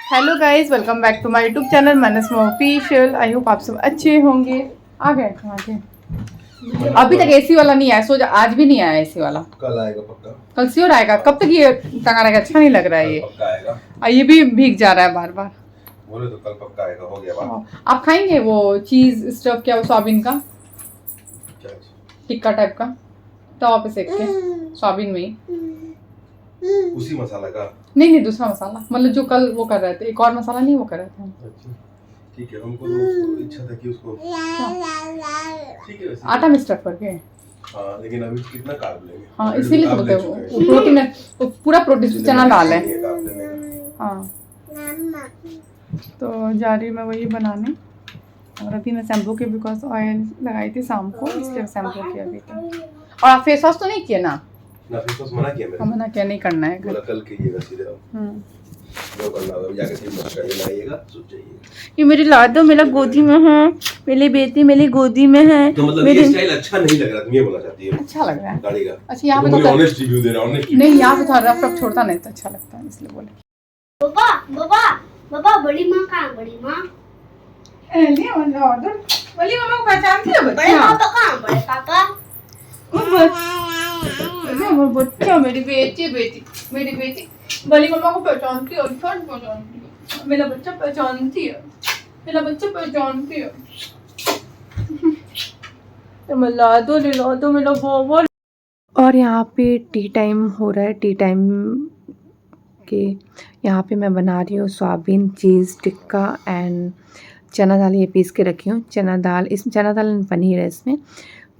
Hello guys, welcome back to my YouTube channel Manas official. I hope आप सब अच्छे होंगे। आ गए कहाँ के? अभी तक एसी वाला नहीं आया। सोचा आज भी नहीं आया एसी वाला। कल आएगा पक्का। कल श्योर आएगा। कब तक ये टंगा रहेगा? अच्छा नहीं लग रहा है ये। पक्का आएगा। ये भी भीग जा रहा है बार बार। बोले तो कल पक्का आएगा। हो गया बात। आप खाएंगे वो चीज स्टफ क्या, वो सोयाबीन का टिक्का टाइप का तवा पे सेक के सोयाबीन में ही? उसी मसाला का? नहीं, दूसरा मसाला, मतलब जो कल वो कर रहे थे। एक और मसाला नहीं वो कर रहे थे। अच्छा ठीक है, हमको तो इच्छा था कि उसको ठीक है आटा में स्टफ करके। हाँ, लेकिन अभी कितना कार्ब लेंगे? हाँ, इसीलिए तो बोलते हैं वो प्रोटीन है, वो पूरा प्रोटीन चना दाल है। हाँ, तो जा रही मैं वही बनाने। और अभी मैं शैम्पू की बिकॉज ऑयल लगाई थी शाम को, इसलिए शैम्पू किया अभी तो। और आप फेस वॉश तो नहीं किया ना? फेस वॉश मना किया मैंने। मना किया, नहीं करना है कल कीजिएगा सीधे। जो करना होगा जाके फिर मत करिए, लाइएगा सोच जाइए। ये मेरी लाडो मेरा गोदी में है, मेरी बेटी मेरी गोदी में है। तो मतलब ये स्टाइल अच्छा नहीं लग रहा, तुम ये बोलना चाहती है? अच्छा लग रहा है गाड़ी का। अच्छा, यहाँ पे तो ऑनेस्ट रिव्यू दे रहा हूं। नहीं, यहाँ पे थोड़ा रफ रफ छोड़ता नहीं तो अच्छा लगता है, इसलिए बोले। पापा पापा पापा, बड़ी माँ कहाँ? बड़ी माँ बड़ी मामा को पहचानती है? बड़े पापा कहाँ? बड़े पापा बच्चा, मेरी बेटी बड़ी मामा को पहचानती है। मेरा बच्चा पहचानती है, मेरा बच्चा पहचानती है। ला दो मेरा वो। और यहाँ पे टी टाइम हो रहा है। टी टाइम के यहाँ पे मैं बना रही हूँ सोयाबीन चीज़ टिक्का एंड चना दाल। ये पीस के रखी हूँ चना दाल। इसमें चना दाल एंड पनीर है इसमें।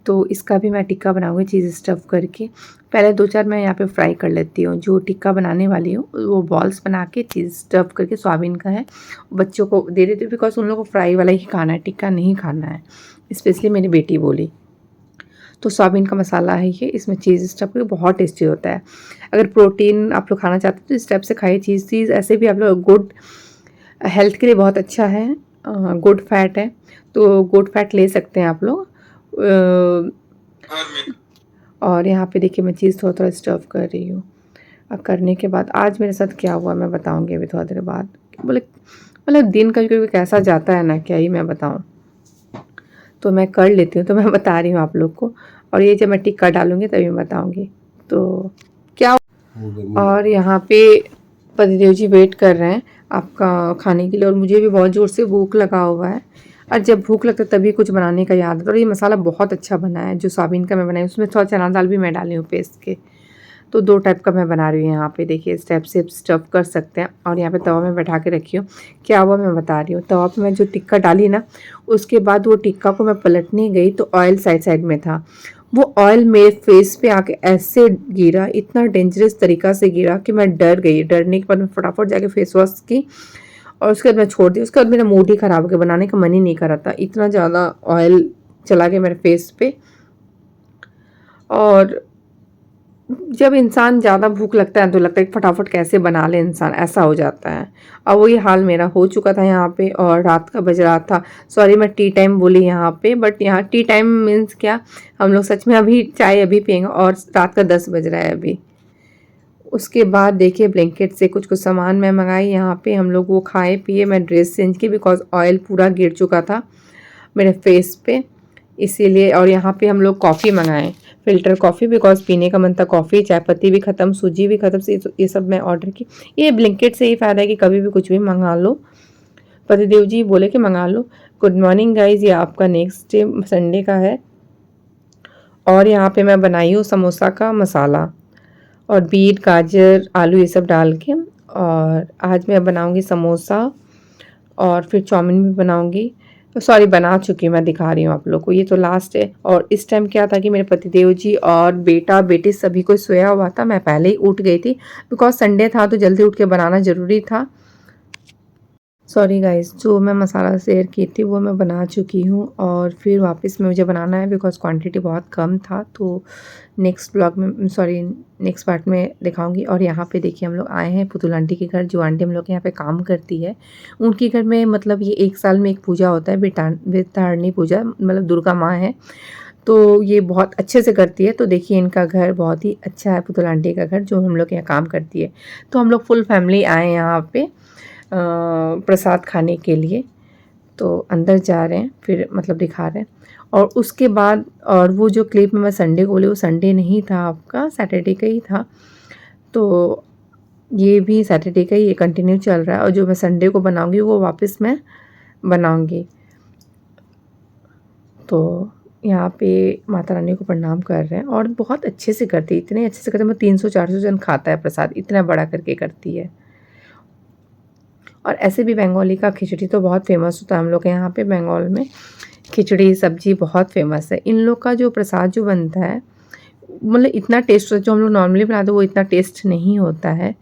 तो इसका भी मैं टिक्का बनाऊंगी चीज़ स्टफ़ करके। पहले 2-4 मैं यहाँ पे फ्राई कर लेती हूँ। जो टिक्का बनाने वाली हूँ वो बॉल्स बना के चीज़ स्टफ़ करके, सोयाबीन का है, बच्चों को दे देती हूँ बिकॉज उन लोगों को फ्राई वाला ही खाना है, टिक्का नहीं खाना है। स्पेशली मेरी बेटी बोली। तो सोयाबीन का मसाला है ये, इसमें चीज़ स्टफ़ करके बहुत टेस्टी होता है। अगर प्रोटीन आप लोग खाना चाहते हो तो इस टाइप से खाइए। चीज़ ऐसे भी आप लोग गुड हेल्थ के लिए बहुत अच्छा है, गुड फैट है, तो गुड फैट ले सकते हैं आप लोग। और यहाँ पे देखिए मैं चीज़ थोड़ा स्टफ़ कर रही हूँ। अब करने के बाद आज मेरे साथ क्या हुआ मैं बताऊँगी अभी थोड़ा देर बाद। बोले मतलब दिन कभी कैसा जाता है ना, क्या ही मैं बताऊँ। तो मैं कर लेती हूँ, तो मैं बता रही हूँ आप लोग को। और ये जब मैं टिक्का डालूँगी तभी मैं बताऊँगी तो क्या। और यहाँ पे पतिदेव जी वेट कर रहे हैं आपका खाने के लिए, और मुझे भी बहुत ज़ोर से भूख लगा हुआ है। और जब भूख लगता है तभी कुछ बनाने का याद आता है। और ये मसाला बहुत अच्छा बना है जो सोयाबीन का मैं बनाई, उसमें थोड़ा चना दाल भी मैं डाली हूँ पेस्ट के। तो 2 टाइप का मैं बना रही हूँ यहाँ पे। देखिए इस टाइप से स्टफ़ कर सकते हैं। और यहाँ पे तवा में बैठा के रखी हूँ। क्या हुआ मैं बता रही हूँ। तवा पे मैं जो टिक्का डाली ना, उसके बाद वो टिक्का को मैं पलटने गई तो ऑयल साइड में था। वो ऑयल मेरे फेस पे आके ऐसे गिरा, इतना डेंजरस तरीका से गिरा कि मैं डर गई। डरने के बाद मैं फटाफट जाके फेस वॉश की और उसके बाद मैं छोड़ दी। उसके बाद मेरा मूड ही ख़राब हो गया, बनाने का मन ही नहीं कर रहा था, इतना ज़्यादा ऑयल चला गया मेरे फेस पे। और जब इंसान ज़्यादा भूख लगता है तो लगता है कि फटाफट कैसे बना ले इंसान, ऐसा हो जाता है। और वही हाल मेरा हो चुका था यहाँ पे। और रात का बज रहा था, सॉरी मैं टी टाइम बोली यहाँ पे, बट यहाँ टी टाइम मीन्स क्या, हम लोग सच में अभी चाय अभी पियेंगे और रात का 10 बज रहा है अभी। उसके बाद देखिए ब्लैंकेट से कुछ सामान मैं मंगाई यहाँ पे। हम लोग वो खाए पिए, मैं ड्रेस चेंज की बिकॉज ऑयल पूरा गिर चुका था मेरे फेस पे, इसीलिए। और यहाँ पे हम लोग कॉफ़ी मंगाए, फ़िल्टर कॉफ़ी, बिकॉज पीने का मन था कॉफ़ी। चाय पत्ती भी ख़त्म, सूजी भी ख़त्म, ये सब मैं ऑर्डर की। ये ब्लैंकेट से ही फ़ायदा है कि कभी भी कुछ भी मंगा लो। पतिदेव जी बोले कि मंगा लो। गुड मॉर्निंग गाइज, ये आपका नेक्स्ट डे संडे का है। और यहाँ पे मैं बनाई हूँ समोसा का मसाला और बीट गाजर आलू ये सब डाल के। और आज मैं बनाऊँगी समोसा और फिर चाउमीन भी बनाऊँगी। सॉरी बना चुकी, मैं दिखा रही हूँ आप लोग को, ये तो लास्ट है। और इस टाइम क्या था कि मेरे पतिदेव जी और बेटा बेटी सभी कोई सोया हुआ था। मैं पहले ही उठ गई थी बिकॉज संडे था तो जल्दी उठ के बनाना ज़रूरी था। सॉरी गाइस, जो मैं मसाला शेयर की थी वो मैं बना चुकी हूँ और फिर वापस में मुझे बनाना है बिकॉज क्वांटिटी बहुत कम था। तो नेक्स्ट ब्लॉग में, सॉरी नेक्स्ट पार्ट में दिखाऊंगी। और यहाँ पे देखिए हम लोग आए हैं पुतुल आंटी के घर, जो आंटी हम लोग के यहाँ पे काम करती है। उनके घर में मतलब ये 1 साल में एक पूजा होता है, बेतारणी पूजा, मतलब दुर्गा माँ है, तो ये बहुत अच्छे से करती है। तो देखिए इनका घर बहुत ही अच्छा है, पुतुल आंटी का घर जो हम लोग के यहाँ काम करती है। तो हम लोग फुल फैमिली आए हैं यहाँ पे प्रसाद खाने के लिए। तो अंदर जा रहे हैं, फिर मतलब दिखा रहे हैं। और उसके बाद और वो जो क्लिप में मैं संडे को बोली वो संडे नहीं था, आपका सैटरडे का ही था। तो ये भी सैटरडे का ही ये कंटिन्यू चल रहा है, और जो मैं संडे को बनाऊंगी वो वापस मैं बनाऊंगी। तो यहाँ पे माता रानी को प्रणाम कर रहे हैं, और बहुत अच्छे से करती है, इतने अच्छे से करते हैं। 300-400 जन खाता है प्रसाद, इतना बड़ा करके करती है। और ऐसे भी बंगाली का खिचड़ी तो बहुत फेमस होता है हम लोग के यहाँ पे। बंगाल में खिचड़ी सब्जी बहुत फेमस है। इन लोग का जो प्रसाद जो बनता है मतलब इतना टेस्ट जो हम लोग नॉर्मली बनाते हैं वो इतना टेस्ट नहीं होता है।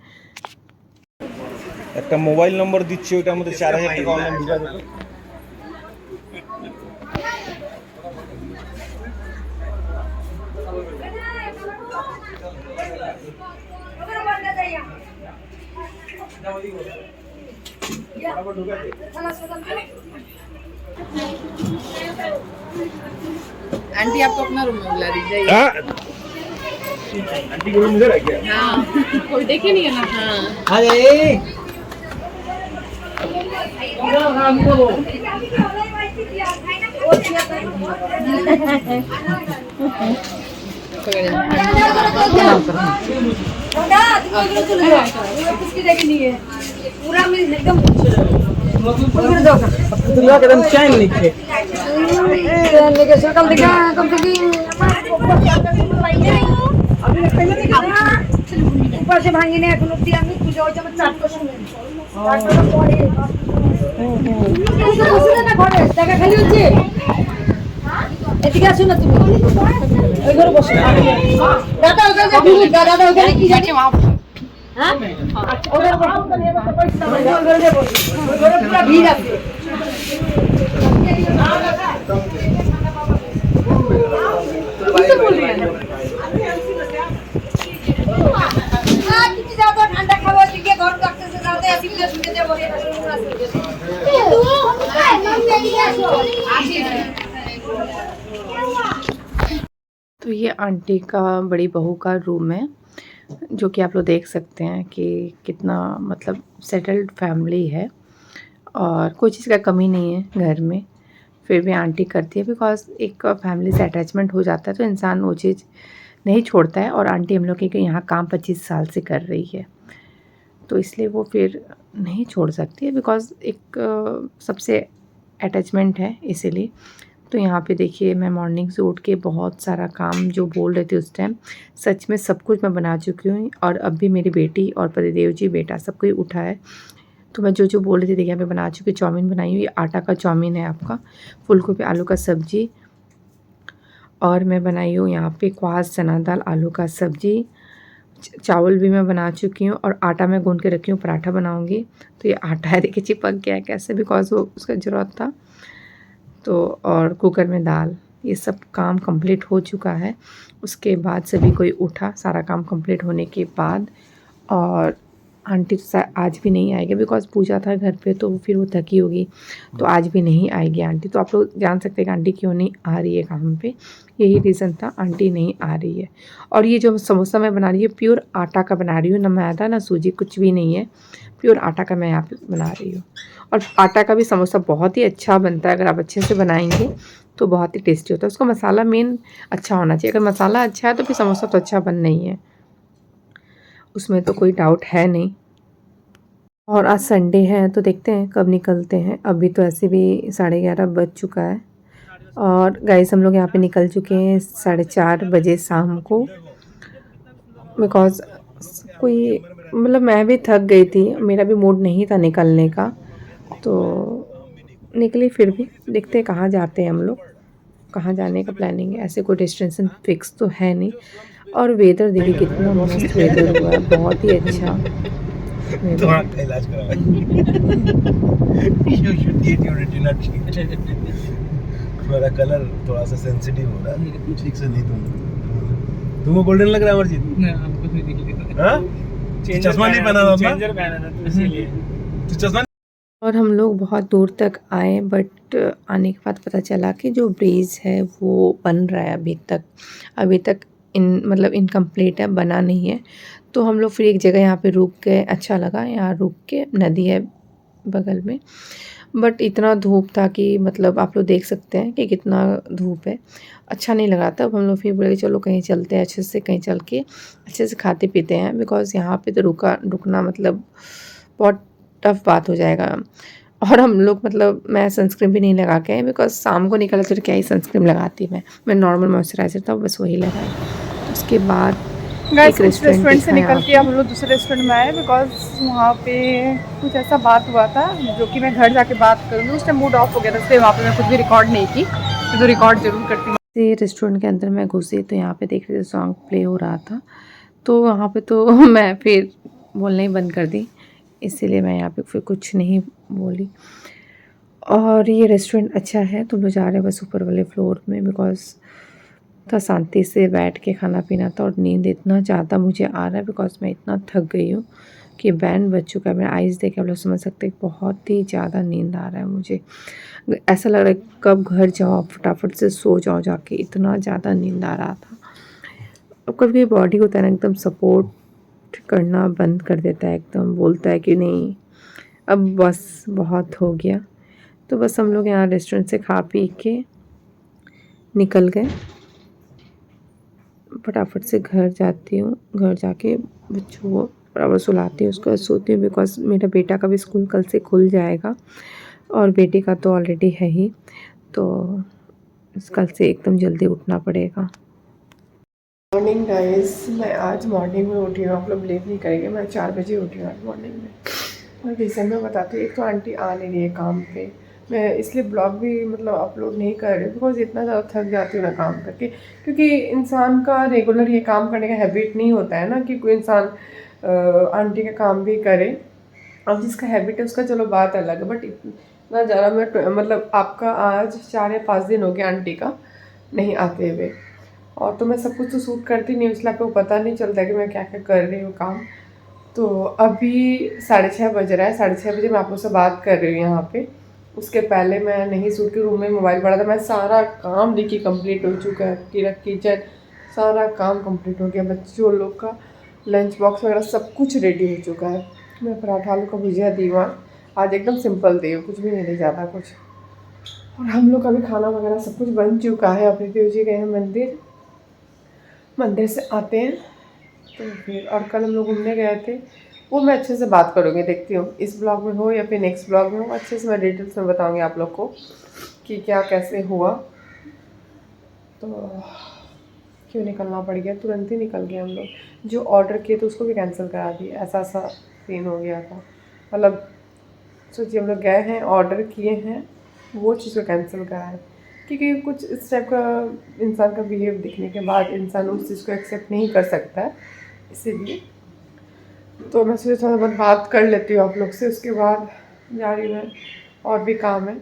একটা মোবাইল নম্বর দিচ্ছি, ওটার মধ্যে 4000 টাকা অনলাইন ঢুকা দেবে। आंटी आपको अपना रूम में बुला रही है। आंटी को इधर आ गया। हाँ कोई देखे नहीं है ना। हाँ अरे एकदम चैन लिखे সকাল থেকে উপাসে ভাঙিনি এখন অব্দি আমি পুজো হচ্ছে আমার 4টার সময়। 4টার পরে ঘরে জায়গা খালি হচ্ছে। এদিকে আসো না তুমি, ওই ঘরে বসো। দাদা ওখানে দাদা ওখানে কি জানি হ্যাঁ ওদের ঘরে যাবো, ওই ঘরে পুরো ভিড় আছে। ঠান্ডা খাওয়া দিকে ঘর ডাকতেছে, যাতে আসি শুনে যাবো। तो ये आंटी का बड़ी बहू का रूम है, जो कि आप लोग देख सकते हैं कि कितना मतलब सेटल्ड फैमिली है, और कोई चीज़ का कमी नहीं है घर में। फिर भी आंटी करती है, बिकॉज़ एक फैमिली से अटैचमेंट हो जाता है तो इंसान वो चीज़ नहीं छोड़ता है। और आंटी हम लोग के यहाँ काम 25 साल से कर रही है, तो इसलिए वो फिर नहीं छोड़ सकती है, बिकॉज़ एक सबसे अटैचमेंट है इसीलिए। तो यहाँ पे देखिए मैं मॉर्निंग से उठ के बहुत सारा काम जो बोल रहे थे उस टाइम, सच में सब कुछ मैं बना चुकी हूँ। और अब भी मेरी बेटी और पतिदेव जी बेटा सब कोई उठा है, तो मैं जो जो बोल रही थी देखिए यहाँ पे बना चुकी। चाउमीन बनाई हुई, आटा का चाउमीन है आपका, फूल गोभी आलू का सब्जी, और मैं बनाई हूँ यहाँ पे क्वास चना दाल आलू का सब्जी। चावल भी मैं बना चुकी हूँ, और आटा मैं गूंद के रखी हूँ, पराठा बनाऊँगी। तो ये आटा है देखिए चिपक गया है कैसे, बिकॉज़ वो उसका ज़रूरत था। तो और कुकर में दाल, ये सब काम कंप्लीट हो चुका है। उसके बाद सभी कोई उठा, सारा काम कंप्लीट होने के बाद। और आंटी तो आज भी नहीं आएगी, बिकॉज़ पूजा था घर पे, तो फिर वो थकी होगी, तो आज भी नहीं आएगी आंटी। तो आप लोग जान सकते हैं कि आंटी क्यों नहीं आ रही है काम पे, यही रीज़न था, आंटी नहीं आ रही है। और ये जो समोसा मैं बना रही हूँ प्योर आटा का बना रही हूँ, ना मैदा ना सूजी, कुछ भी नहीं है, प्योर आटा का मैं यहाँ पे बना रही हूँ। और आटा का भी समोसा बहुत ही अच्छा बनता है, अगर आप अच्छे से बनाएंगे तो बहुत ही टेस्टी होता है। उसका मसाला मेन अच्छा होना चाहिए, अगर मसाला अच्छा है तो फिर समोसा तो अच्छा बन नहीं है, उसमें तो कोई डाउट है नहीं। और आज संडे है तो देखते हैं कब निकलते हैं। अभी तो ऐसे भी 11:30 बज चुका है, और गाइस हम लोग यहाँ पे निकल चुके हैं 4:30 बजे शाम को, बिकॉज़ कोई मतलब मैं भी थक गई थी, मेरा भी मूड नहीं था निकलने का, तो निकली। फिर भी देखते हैं कहाँ जाते हैं हम लोग, कहाँ जाने का प्लानिंग है। ऐसे कोई डेस्टिनेशन फिक्स तो है नहीं। और वेदर देखिए कितना मस्त वेदर हुआ है, बहुत ही अच्छा। तो आँख का इलाज करवाए। You should get your retina treated. मेरा कलर थोड़ा सा सेंसिटिव हो रहा है, ठीक से नहीं तुमको गोल्डन लग रहा है अमरजीत? नहीं, हमको नहीं दिख रहा। हाँ? चश्मा नहीं पहना था? चेंजर पहना था तो इसीलिए। तो चश्मा। और हम लोग बहुत दूर तक आए, बट आने के बाद पता चला कि जो ब्रिज है वो बन रहा है अभी तक मतलब इनकम्प्लीट है, बना नहीं है। तो हम लोग फिर एक जगह यहाँ पे रुक गए, अच्छा लगा। यहाँ रुक के नदी है बगल में। बट इतना धूप था कि मतलब आप लोग देख सकते हैं कि कितना धूप है, अच्छा नहीं लगा। तब हम लोग फिर बोले कि चलो कहीं चलते हैं, अच्छे से कहीं चल के अच्छे से खाते पीते हैं, बिकॉज़ यहाँ पे तो रुकना मतलब बहुत टफ बात हो जाएगा। और हम लोग मतलब मैं सनस्क्रीन भी नहीं लगा के आई, बिकॉज़ शाम को निकला तो क्या ही सनस्क्रीन लगाती मैं नॉर्मल मॉइस्चराइज़र था बस वही लगाई। उसके बाद गाइस एक उस रेस्टोरेंट रेस्टोरेंट से दिखा यहाँ निकल के पे। हम लोग दूसरे रेस्टोरेंट में आए बिकॉज वहाँ पे कुछ ऐसा बात हुआ था जो कि मैं घर जाके बात करूँगी। उस टाइम मूड ऑफ हो गया था, इसलिए वहाँ पे मैं कुछ भी रिकॉर्ड नहीं की, तो रिकॉर्ड जरूर करती हूँ। से रेस्टोरेंट के अंदर मैं घुसी तो यहाँ पे देख रही थी सॉन्ग प्ले हो रहा था, तो वहाँ पे तो मैं फिर बोलना ही बंद कर दी, इसीलिए मैं यहाँ पे फिर कुछ नहीं बोली। और ये रेस्टोरेंट अच्छा है, तुम लोग जा रहे हैं बस ऊपर वाले फ्लोर में, बिकॉज़ था शांति से बैठ के खाना पीना था। और नींद इतना ज़्यादा मुझे आ रहा है बिकॉज़ मैं इतना थक गई हूँ कि बैंड बज चुका है। मेरा आइज़ देख के आप लोग समझ सकते हैं बहुत ही ज़्यादा नींद आ रहा है मुझे। ऐसा लग रहा है कब घर जाओ फटाफट से सो जाओ जाके, इतना ज़्यादा नींद आ रहा था। अब कभी बॉडी होता है ना एकदम सपोर्ट करना बंद कर देता है, एकदम बोलता है कि नहीं अब बस बहुत हो गया। तो बस हम लोग यहाँ रेस्टोरेंट से खा पी के निकल गए। फटाफट से घर जाती हूँ, घर जाके बच्चों को बराबर सुलाती हूँ, उसके बाद सोती हूँ, बिकॉज़ मेरा बेटा का भी स्कूल कल से खुल जाएगा और बेटी का तो ऑलरेडी है ही, तो कल से एकदम जल्दी उठना पड़ेगा। मॉर्निंग गाइस, मैं आज मॉर्निंग में उठी हूँ, आप लोग बिलीव नहीं करेंगे, मैं 4 बजे उठी हूँ आज मॉर्निंग में। और रीज़न मैं बताती हूँ, एक तो आंटी आ नहीं रही है काम पे, मैं इसलिए ब्लॉग भी मतलब अपलोड नहीं कर रही बिकॉज़ इतना ज़्यादा थक जाती हूँ ना काम करके, क्योंकि इंसान का रेगुलर ये काम करने का हैबिट नहीं होता है ना कि कोई इंसान आंटी का काम भी करे। अब जिसका हैबिट है उसका चलो बात अलग है, बट इतना ज़्यादा मैं मतलब आपका आज 4 या 5 दिन हो गया आंटी का नहीं आते हुए, और तो मैं सब कुछ तो शूट करती नहीं हूँ, इसलिए आपको पता नहीं चलता कि मैं क्या क्या कर रही हूँ काम। तो अभी 6:30 बज रहा है, 6:30 बजे मैं आप लोग से बात कर रही हूँ यहाँ पे। उसके पहले मैं नहीं सूट के रूम में मोबाइल पड़ा था, मैं सारा काम देखिए कंप्लीट हो चुका है, पूरा किचन सारा काम कंप्लीट हो गया, बच्चों लोग का लंच बॉक्स वगैरह सब कुछ रेडी हो चुका है। मैं पराठा आलू का भुजिया दी हूँ आज एकदम सिंपल दी हूँ, कुछ भी नहीं दी ज़्यादा कुछ। और हम लोग का भी खाना वगैरह सब कुछ बन चुका है। अपने देव जी गए हैं मंदिर से आते हैं तो फिर, और कल हम लोग घूमने गए थे, वो मैं अच्छे से बात करूँगी, देखती हूँ इस ब्लॉग में हो या फिर नेक्स्ट ब्लॉग में हो, अच्छे से मैं डिटेल्स में बताऊँगी आप लोग को कि क्या कैसे हुआ। तो क्यों निकलना पड़ गया, तुरंत ही निकल गए हम लोग। जो ऑर्डर किए थे उसको भी कैंसिल करा दिया, ऐसा सीन हो गया था। मतलब सोचिए हम लोग गए हैं ऑर्डर किए हैं, वो चीज़ को कैंसिल करा है, क्योंकि कुछ इस टाइप का इंसान का बिहेव दिखने के बाद इंसान उस चीज़ को एक्सेप्ट नहीं कर सकता है, इसीलिए। तो मैं सोचा थोड़ा बहुत बात कर लेती हूँ आप लोग से, उसके बाद जा रही मैं। और भी काम है,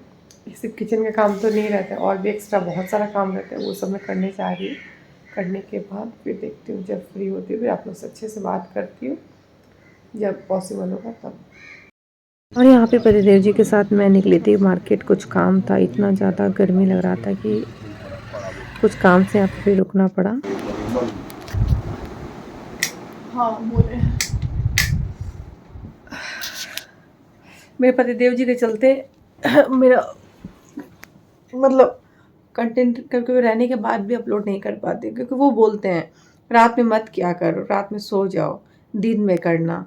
सिर्फ किचन का काम तो नहीं रहता है, और भी एक्स्ट्रा बहुत सारा काम रहता है, वो सब मैं करने जा रही हूँ। करने के बाद फिर देखती हूँ, जब फ्री होती हूँ फिर आप लोग से अच्छे से बात करती हूँ, जब पॉसिबल होगा तब। और यहाँ पे पतिदेव जी के साथ मैं निकली थी मार्केट, कुछ काम था, इतना ज़्यादा गर्मी लग रहा था कि कुछ काम से यहाँ पे फिर रुकना पड़ा। हाँ बोले, मेरे पतिदेव जी के चलते मेरा मतलब कंटेंट कभी रहने के बाद भी अपलोड नहीं कर पाती, क्योंकि वो बोलते हैं रात में मत क्या करो, रात में सो जाओ, दिन में करना।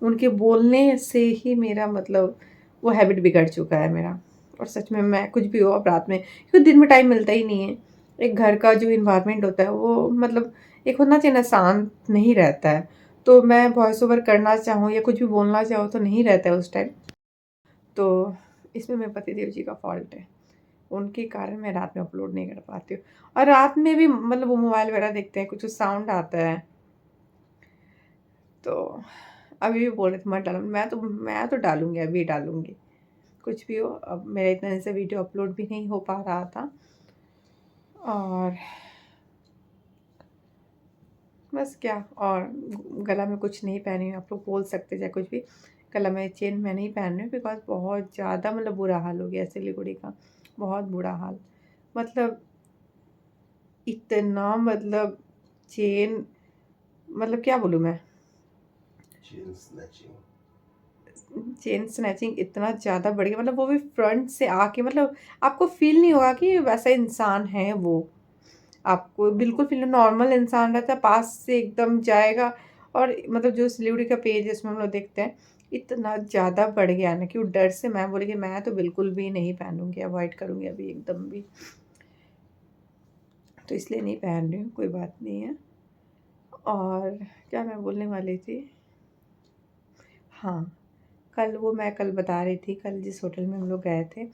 उनके बोलने से ही मेरा मतलब वो हैबिट बिगड़ चुका है मेरा। और सच में मैं कुछ भी हो अब रात में, क्योंकि दिन में टाइम मिलता ही नहीं है। एक घर का जो इन्वायरमेंट होता है वो मतलब एक होना चाहिए ना, शांत नहीं रहता है, तो मैं वॉइस ओवर करना चाहूँ या कुछ भी बोलना चाहूँ तो नहीं रहता है उस टाइम। तो इसमें मेरे पतिदेव जी का फॉल्ट है, उनके कारण मैं रात में अपलोड नहीं कर पाती हूँ। और रात में भी मतलब वो मोबाइल वगैरह देखते हैं, कुछ साउंड आता है, तो अभी भी बोल रहे थे मत डालो, मैं तो डालूँगी, अभी डालूँगी, कुछ भी हो। अब मेरा इतना दिन से वीडियो अपलोड भी नहीं हो पा रहा था, और बस क्या, और गला में कुछ नहीं पहनी हूँ, आप लोग बोल सकते चाहे कुछ भी। गला में चेन मैं नहीं पहन रही हूँ बिकॉज बहुत ज़्यादा मतलब बुरा हाल हो गया सिलीगुड़ी का, बहुत बुरा हाल। मतलब इतना मतलब चेन, मतलब क्या बोलूँ मैं, चेन स्नैचिंग, चेन स्नैचिंग इतना ज़्यादा बढ़ गया, मतलब वो भी फ्रंट से आके, मतलब आपको फ़ील नहीं होगा कि वैसा इंसान है वो। आपको बिल्कुल फ़ील, नॉर्मल इंसान रहता है, पास से एकदम जाएगा। और मतलब जो सिलीगुड़ी का पेज है उसमें हम लोग देखते हैं, इतना ज़्यादा बढ़ गया है ना कि वो डर से मैं बोली कि मैं तो बिल्कुल भी नहीं पहनूँगी, अवॉइड करूँगी अभी एकदम भी। तो इसलिए नहीं पहन रही हूँ, कोई बात नहीं है। और क्या मैं बोलने वाली थी, हाँ, कल बता रही थी, कल जिस होटल में हम लोग गए थे,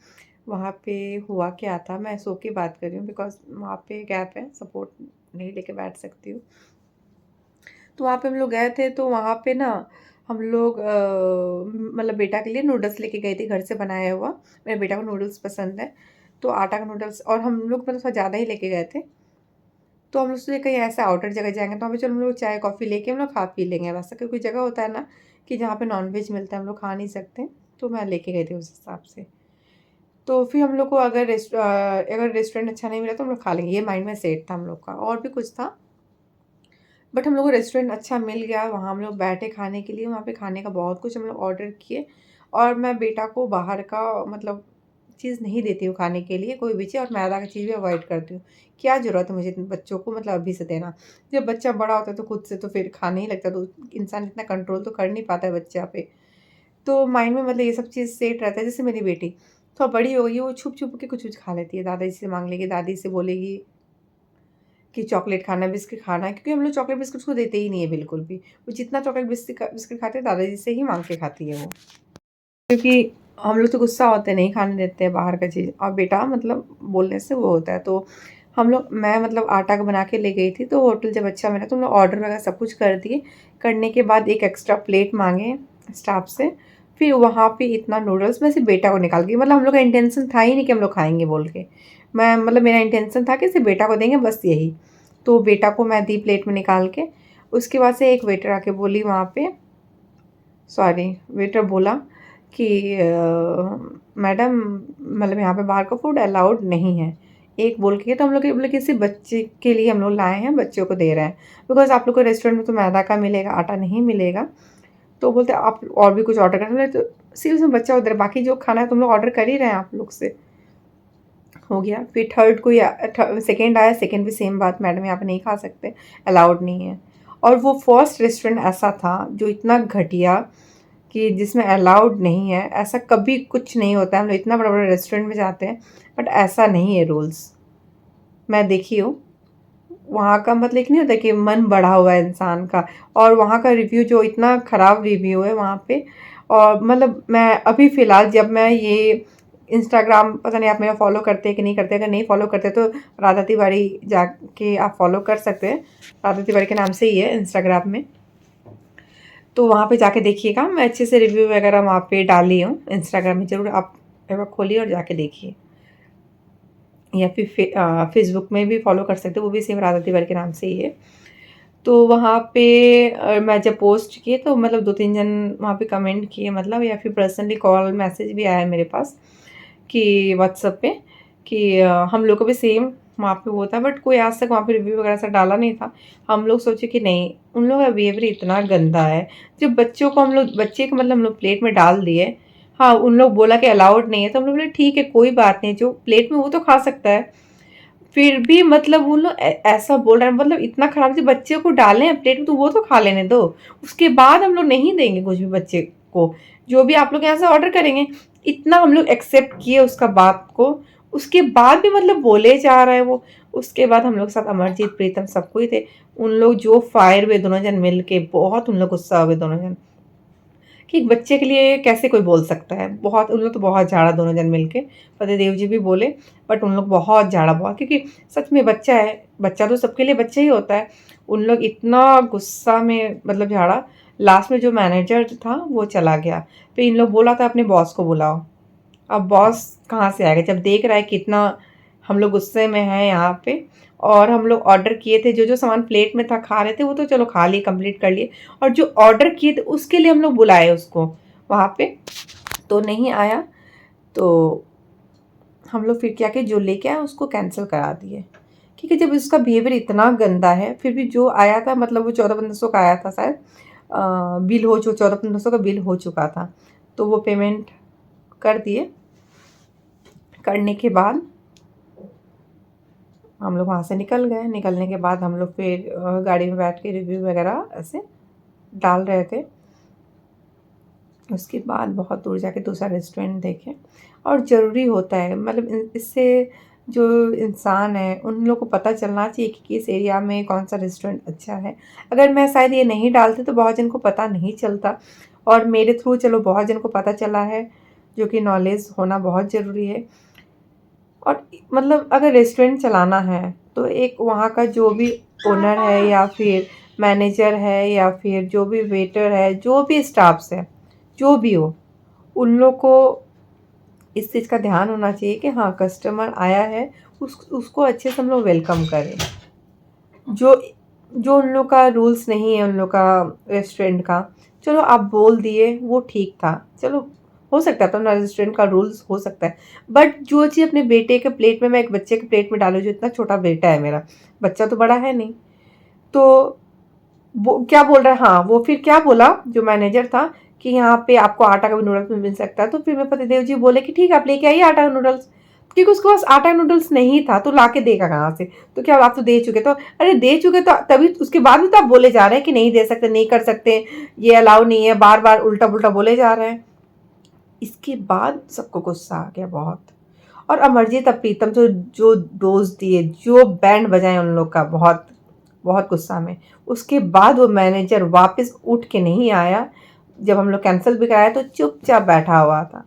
वहाँ पे हुआ क्या था, मैं सो के बात कर रही हूँ बिकॉज़ वहाँ पे गैप है, सपोर्ट नहीं लेके बैठ सकती हूँ। तो वहाँ पे हम लोग गए थे, तो वहाँ पे ना हम लोग मतलब बेटा के लिए नूडल्स लेके गई थी घर से बनाया हुआ। मेरे बेटा को नूडल्स पसंद है, तो आटा का नूडल्स, और हम लोग मतलब थोड़ा ज़्यादा ही लेके गए थे। तो हम लोग सोचे कहीं ऐसे आउटर जगह जाएँगे, तो वहाँ पे चलो हम लोग चाय कॉफ़ी लेके हम लोग खा पी लेंगे। वैसा कोई जगह होता है ना कि जहाँ पे नॉन-वेज मिलता है, हम लोग खा नहीं सकते, तो मैं लेके गई थी उस हिसाब से। तो फिर हम लोग को अगर रेस्टोरेंट अच्छा नहीं मिला तो हम लोग खा लेंगे, ये माइंड में सेट था हम लोग का। और भी कुछ था, बट हम लोग को रेस्टोरेंट अच्छा मिल गया, वहाँ हम लोग बैठे खाने के लिए, वहाँ पे खाने का बहुत कुछ हम लोग ऑर्डर किए। और मैं बेटा को बाहर का मतलब चीज़ नहीं देती हूँ खाने के लिए, कोई भी चीज़, और मैदा की चीज़ भी अवॉइड करती हूँ। क्या ज़रूरत है मुझे इतने बच्चों को मतलब अभी से देना? जब बच्चा बड़ा होता है तो खुद से तो फिर खाने ही लगता है, तो इंसान इतना कंट्रोल तो कर नहीं पाता है बच्चा पे। तो माइंड में मतलब ये सब चीज़ सेट रहता है। जैसे मेरी बेटी थोड़ा बड़ी हो गई है, वो छुप-छुप के कुछ-कुछ खा लेती है। दादाजी से माँग लेगी, दादी से बोलेगी कि चॉकलेट खाना है, बिस्किट खाना है, क्योंकि हम लोग चॉकलेट बिस्किट उसको देते ही नहीं है बिल्कुल भी। वो जितना चॉकलेट बिस्किट खाते हैं, दादाजी से ही माँग के खाती है वो। क्योंकि हम लोग तो गुस्सा होते हैं, नहीं खाने देते हैं बाहर का चीज़, और बेटा मतलब बोलने से वो होता है। तो हम लोग, मैं मतलब आटा का बना के ले गई थी, तो होटल जब अच्छा मिला तो हम लोग ऑर्डर वगैरह सब कुछ कर दिए। करने के बाद एक एक्स्ट्रा प्लेट माँगे स्टाफ से। फिर वहाँ पे इतना नूडल्स मैं सिर्फ़ बेटा को निकाल के, मतलब हम लोग का इंटेंशन था ही नहीं कि हम लोग खाएँगे बोल के। मैं मतलब मेरा इंटेंशन था कि सिर्फ़ बेटा को देंगे, बस यही। तो बेटा को मैं दी प्लेट में निकाल के। उसके बाद से एक वेटर आके बोली वहाँ पे, सॉरी, वेटर बोला कि मैडम मतलब यहाँ पे बाहर का फूड अलाउड नहीं है। एक बोल के, तो हम लोग के बोले किसी बच्चे के लिए हम लोग लाए हैं, बच्चों को दे रहे हैं। बिकॉज़ आप लोग को रेस्टोरेंट में तो मैदा का मिलेगा, आटा नहीं मिलेगा। तो बोलते आप और भी कुछ ऑर्डर कर, बोले तो सिर्फ़ उसमें बच्चा उधर, बाकी जो खाना है तुम लोग ऑर्डर कर ही रहे हैं आप लोग से। हो गया। फिर थर्ड कोई सेकंड आया, सेकंड भी सेम बात, मैडम यहाँ पे नहीं खा सकते, अलाउड नहीं है। और वो फर्स्ट रेस्टोरेंट ऐसा था जो इतना घटिया कि जिसमें अलाउड नहीं है, ऐसा कभी कुछ नहीं होता है। हम लोग इतना बड़ा-बड़ा रेस्टोरेंट में जाते हैं, बट ऐसा नहीं है रूल्स। मैं देखी हूँ, वहाँ का मतलब एक नहीं होता कि मन बढ़ा हुआ है इंसान का, और वहाँ का रिव्यू जो इतना ख़राब रिव्यू है वहाँ पे। और मतलब मैं अभी फ़िलहाल जब मैं ये इंस्टाग्राम, पता नहीं आप मेरा फ़ॉलो करते हैं कि नहीं करते, अगर नहीं फ़ॉलो करते तो राधा तिवारी जाके आप फ़ॉलो कर सकते हैं। राधा तिवारी के नाम से ही है इंस्टाग्राम में। तो वहाँ पे जाके देखिएगा, मैं अच्छे से रिव्यू वगैरह वहाँ पे डाली हूँ इंस्टाग्राम में, ज़रूर आप एक बार खोलिए और जाके देखिए। या फिर फेसबुक में भी फॉलो कर सकते हो, वो भी सेम राधा तिवारी के नाम से ही है। तो वहाँ पे मैं जब पोस्ट किए तो मतलब 2-3 जन वहाँ पे कमेंट किए, मतलब या फिर पर्सनली कॉल मैसेज भी आया मेरे पास कि व्हाट्सएप पे कि हम लोग को भी सेम वहाँ पे वो था, बट कोई आज तक वहाँ पे रिव्यू वगैरह सब डाला नहीं था। हम लोग सोचे कि नहीं, उन लोगों का बिहेवियर इतना गंदा है। जब बच्चों को हम लोग, बच्चे को मतलब हम लोग प्लेट में डाल दिए, हाँ, उन लोग बोला कि अलाउड नहीं है, तो हम लोग बोले ठीक है कोई बात नहीं, जो प्लेट में वो तो खा सकता है। फिर भी मतलब वो लोग ऐसा बोल रहे हैं, मतलब इतना खराब, से बच्चे को डालें हैं प्लेट में तो वो तो खा लेने दो। उसके बाद हम लोग नहीं देंगे कुछ भी बच्चे को, जो भी आप लोग यहाँ से ऑर्डर करेंगे। इतना हम लोग एक्सेप्ट किए उसका बात को, उसके बाद भी मतलब बोले जा रहा है वो। उसके बाद हम लोग के साथ अमरजीत, प्रीतम सब कोई थे। उन लोग जो फायर हुए दोनों जन मिल के, बहुत उन लोग गुस्सा हुए दोनों जन कि एक बच्चे के लिए कैसे कोई बोल सकता है। बहुत उन लोग तो बहुत झाड़ा दोनों जन मिलके, पतिदेव जी भी बोले, बट उन लोग बहुत झाड़ा, बहुत, क्योंकि सच में बच्चा है, बच्चा तो सबके लिए बच्चा ही होता है। उन लोग इतना गुस्सा में मतलब झाड़ा। लास्ट में जो मैनेजर था वो चला गया, फिर इन लोग बोला था अपने बॉस को बुलाओ। अब बॉस कहाँ से आएगा जब देख रहा है कितना हम लोग गुस्से में हैं यहाँ पे। और हम लोग ऑर्डर किए थे, जो जो सामान प्लेट में था खा रहे थे, वो तो चलो खा लिए, कंप्लीट कर लिए। और जो ऑर्डर किए थे उसके लिए हम लोग बुलाए उसको वहाँ पे, तो नहीं आया। तो हम लोग फिर क्या किए, जो लेके आए उसको कैंसिल करा दिए, क्योंकि जब उसका बिहेवियर इतना गंदा है। फिर भी जो आया था, मतलब वो 1400-1500 का आया था शायद, बिल हो, जो 1400-1500 का बिल हो चुका था। तो वो पेमेंट कर दिए। करने के बाद हम लोग वहाँ से निकल गए। निकलने के बाद हम लोग फिर गाड़ी में बैठ के रिव्यू वगैरह ऐसे डाल रहे थे। उसके बाद बहुत दूर जाके दूसरा रेस्टोरेंट देखे। और ज़रूरी होता है, मतलब इससे जो इंसान है उन लोगों को पता चलना चाहिए कि किस एरिया में कौन सा रेस्टोरेंट अच्छा है। अगर मैं शायद ये नहीं डालती तो बहुत जन को पता नहीं चलता, और मेरे थ्रू चलो बहुत जन को पता चला है, जो कि नॉलेज होना बहुत ज़रूरी है। और मतलब अगर रेस्टोरेंट चलाना है तो एक वहाँ का जो भी ओनर है या फिर मैनेजर है या फिर जो भी वेटर है, जो भी स्टाफ्स है, जो भी हो, उन लोग को इस चीज़ का ध्यान होना चाहिए कि हाँ कस्टमर आया है, उसको अच्छे से हम लोग वेलकम करें। जो उन लोग का रूल्स नहीं है, उन लोग का रेस्टोरेंट का, चलो आप बोल दिए वो ठीक था, चलो हो सकता है अपना रेस्टोरेंट का रूल्स हो सकता है, बट जो चीज़ अपने बेटे के प्लेट में, मैं एक बच्चे के प्लेट में डालूँ, जो इतना छोटा बेटा है मेरा, बच्चा तो बड़ा है नहीं, तो वो क्या बोल रहा है, हाँ वो फिर क्या बोला जो मैनेजर था कि यहाँ पे आपको आटा का भी नूडल्स मिल सकता है। तो फिर मेरे पतिदेव जी बोले कि ठीक है आप लेके आइए आटा का नूडल्स, क्योंकि उसके पास आटा नूडल्स नहीं था तो लाके देगा कहाँ से। तो क्या आप तो दे चुके, तो अरे दे चुके तो तभी उसके बाद भी तो आप बोले जा रहे हैं कि नहीं दे सकते, नहीं कर सकते, ये अलाउ नहीं है, बार बार उल्टा पुल्टा बोले जा रहे हैं। इसके बाद सबको गुस्सा आ गया बहुत, और अमरजीत और प्रीतम जो डोज दिए, जो बैंड बजाए उन लोग का, बहुत बहुत गुस्सा में। उसके बाद वो मैनेजर वापस उठ के नहीं आया। जब हम लोग कैंसिल भी कराया तो चुपचाप बैठा हुआ था,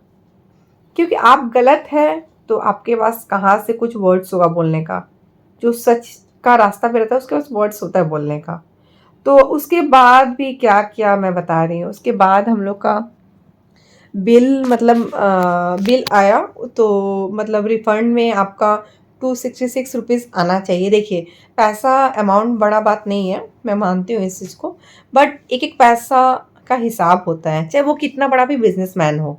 क्योंकि आप गलत है तो आपके पास कहाँ से कुछ वर्ड्स होगा बोलने का। जो सच का रास्ता पे रहता है उसके पास वर्ड्स होता है बोलने का। तो उसके बाद भी क्या किया मैं बता रही हूँ। उसके बाद हम लोग का बिल, मतलब बिल आया, तो मतलब रिफ़ंड में आपका 266 रुपीज़ आना चाहिए। देखिए पैसा अमाउंट बड़ा बात नहीं है, मैं मानती हूँ इस चीज़ को, बट एक एक पैसा का हिसाब होता है, चाहे वो कितना बड़ा भी बिजनेसमैन हो।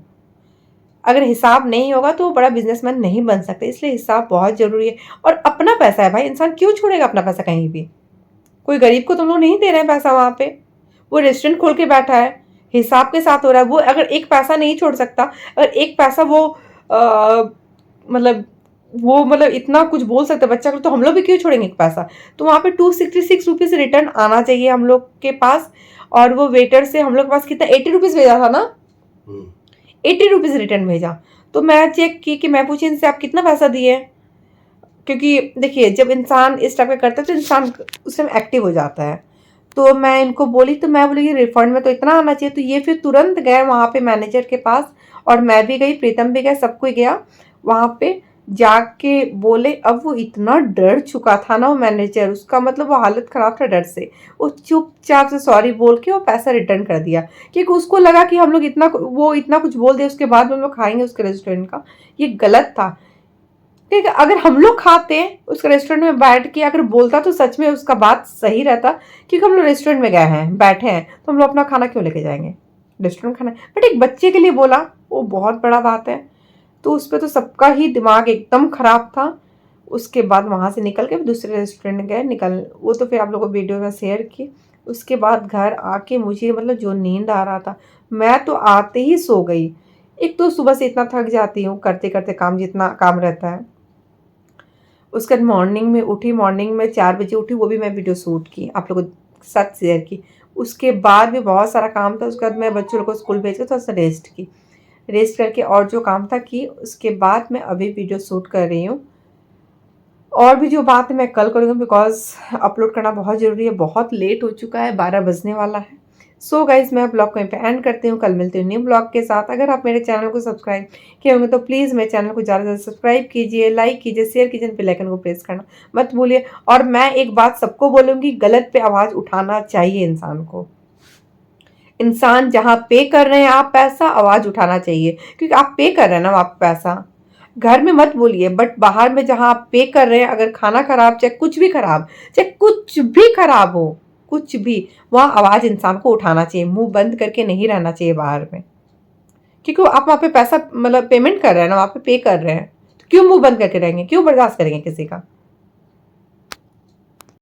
अगर हिसाब नहीं होगा तो वो बड़ा बिजनेसमैन नहीं बन सकते, इसलिए हिसाब बहुत ज़रूरी है। और अपना पैसा है भाई, इंसान क्यों छोड़ेगा अपना पैसा कहीं भी। कोई गरीब को तुम लोग नहीं दे रहे हैं पैसा, वहाँ पे वो रेस्टोरेंट खोल के बैठा है, हिसाब के साथ हो रहा है। वो अगर एक पैसा नहीं छोड़ सकता, अगर एक पैसा वो मतलब इतना कुछ बोल सकते बच्चा को, तो हम लोग भी क्यों छोड़ेंगे एक पैसा। तो वहाँ पे 266 रुपीज़ रिटर्न आना चाहिए हम लोग के पास। और वो वेटर से हम लोग के पास कितना 80 रुपीज़ भेजा था ना, 80 रुपीज़ रिटर्न भेजा। तो मैं चेक की कि मैं पूछी इनसे आप कितना पैसा दिए, क्योंकि देखिए जब इंसान इस टाइप का करता है तो इंसान उस टाइम एक्टिव हो जाता है। तो मैं इनको बोली, तो मैं बोली कि रिफंड में तो इतना आना चाहिए। तो ये फिर तुरंत गए वहाँ पे मैनेजर के पास, और मैं भी गई, प्रीतम भी गया, सब कोई गया वहाँ पे जाके बोले। अब वो इतना डर चुका था ना वो मैनेजर, उसका मतलब वो हालत ख़राब था डर से। वो चुपचाप से सॉरी बोल के वो पैसा रिटर्न कर दिया, क्योंकि उसको लगा कि हम लोग इतना कुछ बोल दिया, उसके बाद हम लोग खाएंगे उसके रेस्टोरेंट का, ये गलत था। ठीक है, अगर हम लोग खाते उसके रेस्टोरेंट में बैठ के, अगर बोलता तो सच में उसका बात सही रहता, क्योंकि हम लोग रेस्टोरेंट में गए हैं, बैठे हैं, तो हम लोग अपना खाना क्यों लेके जाएंगे, रेस्टोरेंट खाना। बट एक बच्चे के लिए बोला, वो बहुत बड़ा बात है। तो उस पर तो सबका ही दिमाग एकदम ख़राब था। उसके बाद वहाँ से निकल के दूसरे रेस्टोरेंट गए, वो तो फिर आप लोगों को वीडियो में शेयर की। उसके बाद घर आके मुझे मतलब जो नींद आ रहा था, मैं तो आते ही सो गई। एक तो सुबह से इतना थक जाती हूँ करते करते काम, जितना काम रहता है। उसके बाद मॉर्निंग में 4 बजे उठी, वो भी मैं वीडियो शूट की, आप लोगों के साथ शेयर की। उसके बाद भी बहुत सारा काम था। उसके बाद मैं बच्चों लोग को स्कूल भेज के थोड़ा सा रेस्ट करके और जो काम था की। उसके बाद मैं अभी वीडियो शूट कर रही हूँ, और भी जो बात है मैं कल करूँगी, बिकॉज अपलोड करना बहुत ज़रूरी है। बहुत लेट हो चुका है, 12 बजने वाला है। सो गाइज मैं ब्लॉग को यहीं पे एंड करती हूँ, कल मिलती हूँ न्यू ब्लॉग के साथ। अगर आप मेरे चैनल को सब्सक्राइब किए होंगे तो प्लीज़ मेरे चैनल को ज़्यादा से ज़्यादा सब्सक्राइब कीजिए, लाइक कीजिए, शेयर कीजिए, बेल आइकन को प्रेस करना मत भूलिए। और मैं एक बात सबको बोलूँगी, गलत पे आवाज़ उठाना चाहिए इंसान को। इंसान जहाँ पे कर रहे हैं आप पैसा, आवाज़ उठाना चाहिए, क्योंकि आप पे कर रहे हैं ना आप पैसा। घर में मत बोलिए, बट बाहर में जहाँ आप पे कर रहे हैं, अगर खाना खराब, चाहे कुछ भी खराब हो, कुछ भी, वहाँ आवाज़ इंसान को उठाना चाहिए। मुंह बंद करके नहीं रहना चाहिए बाहर में, क्योंकि आप वहाँ पे पैसा मतलब पेमेंट कर रहे हैं ना, वहाँ पे कर रहे हैं, तो क्यों मुंह बंद करके रहेंगे, क्यों बर्दाश्त करेंगे किसी का।